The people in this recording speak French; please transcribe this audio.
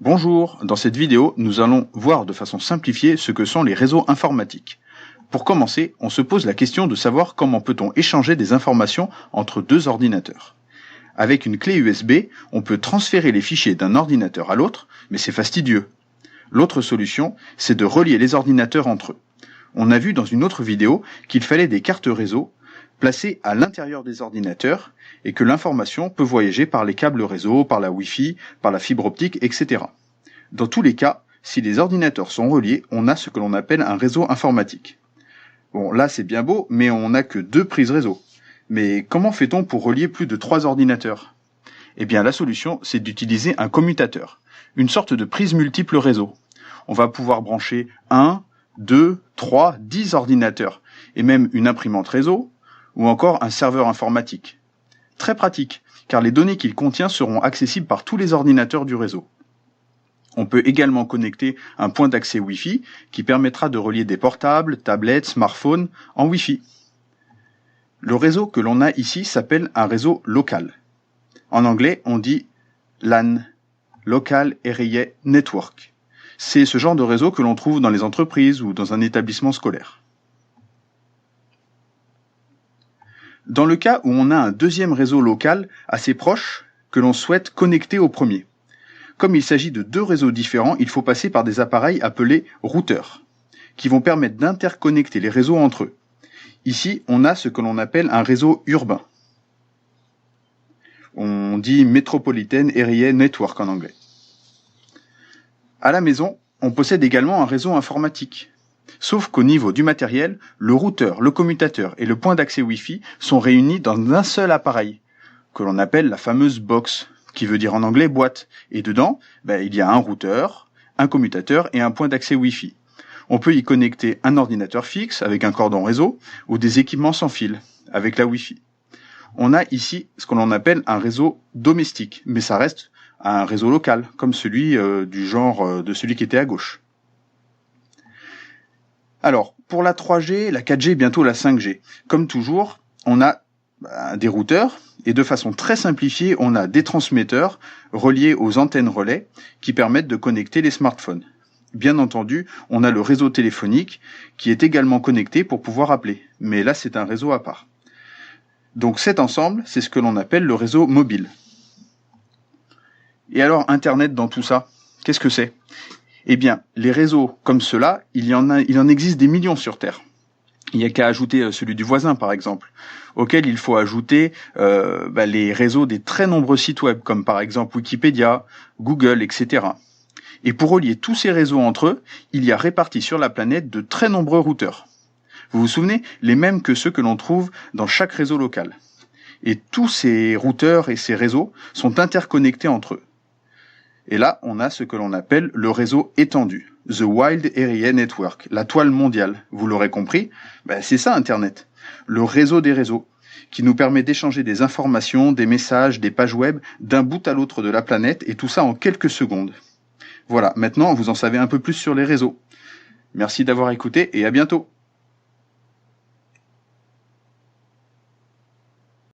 Bonjour, dans cette vidéo, nous allons voir de façon simplifiée ce que sont les réseaux informatiques. Pour commencer, on se pose la question de savoir comment peut-on échanger des informations entre deux ordinateurs. Avec une clé USB, on peut transférer les fichiers d'un ordinateur à l'autre, mais c'est fastidieux. L'autre solution, c'est de relier les ordinateurs entre eux. On a vu dans une autre vidéo qu'il fallait des cartes réseau placées à l'intérieur des ordinateurs et que l'information peut voyager par les câbles réseau, par la Wi-Fi, par la fibre optique, etc. Dans tous les cas, si les ordinateurs sont reliés, on a ce que l'on appelle un réseau informatique. Bon, là c'est bien beau, mais on n'a que 2 prises réseau. Mais comment fait-on pour relier plus de 3 ordinateurs? Eh bien la solution, c'est d'utiliser un commutateur, une sorte de prise multiple réseau. On va pouvoir brancher 1, 2, 3, 10 ordinateurs, et même une imprimante réseau, ou encore un serveur informatique. Très pratique, car les données qu'il contient seront accessibles par tous les ordinateurs du réseau. On peut également connecter un point d'accès Wi-Fi qui permettra de relier des portables, tablettes, smartphones en Wi-Fi. Le réseau que l'on a ici s'appelle un réseau local. En anglais, on dit LAN, Local Area Network. C'est ce genre de réseau que l'on trouve dans les entreprises ou dans un établissement scolaire. Dans le cas où on a un deuxième réseau local assez proche que l'on souhaite connecter au premier. Comme il s'agit de 2 réseaux différents, il faut passer par des appareils appelés routeurs, qui vont permettre d'interconnecter les réseaux entre eux. Ici, on a ce que l'on appelle un réseau urbain. On dit Metropolitan Area Network en anglais. À la maison, on possède également un réseau informatique. Sauf qu'au niveau du matériel, le routeur, le commutateur et le point d'accès Wi-Fi sont réunis dans un seul appareil, que l'on appelle la fameuse box, qui veut dire en anglais boîte. Et dedans, il y a un routeur, un commutateur et un point d'accès Wi-Fi. On peut y connecter un ordinateur fixe avec un cordon réseau ou des équipements sans fil avec la Wi-Fi. On a ici ce que l'on appelle un réseau domestique, mais ça reste un réseau local, comme celui du genre de celui qui était à gauche. Alors, pour la 3G, la 4G, bientôt la 5G. Comme toujours, on a des routeurs, et de façon très simplifiée, on a des transmetteurs reliés aux antennes relais qui permettent de connecter les smartphones. Bien entendu, on a le réseau téléphonique qui est également connecté pour pouvoir appeler, mais là c'est un réseau à part. Donc cet ensemble, c'est ce que l'on appelle le réseau mobile. Et alors Internet dans tout ça, qu'est-ce que c'est ? Eh bien, les réseaux comme ceux-là, il en existe des millions sur Terre. Il n'y a qu'à ajouter celui du voisin, par exemple, auquel il faut ajouter les réseaux des très nombreux sites web, comme par exemple Wikipédia, Google, etc. Et pour relier tous ces réseaux entre eux, il y a répartis sur la planète de très nombreux routeurs. Vous vous souvenez, les mêmes que ceux que l'on trouve dans chaque réseau local. Et tous ces routeurs et ces réseaux sont interconnectés entre eux. Et là, on a ce que l'on appelle le réseau étendu, The Wide Area Network, la toile mondiale. Vous l'aurez compris, c'est ça Internet, le réseau des réseaux, qui nous permet d'échanger des informations, des messages, des pages web d'un bout à l'autre de la planète, et tout ça en quelques secondes. Voilà, maintenant vous en savez un peu plus sur les réseaux. Merci d'avoir écouté et à bientôt.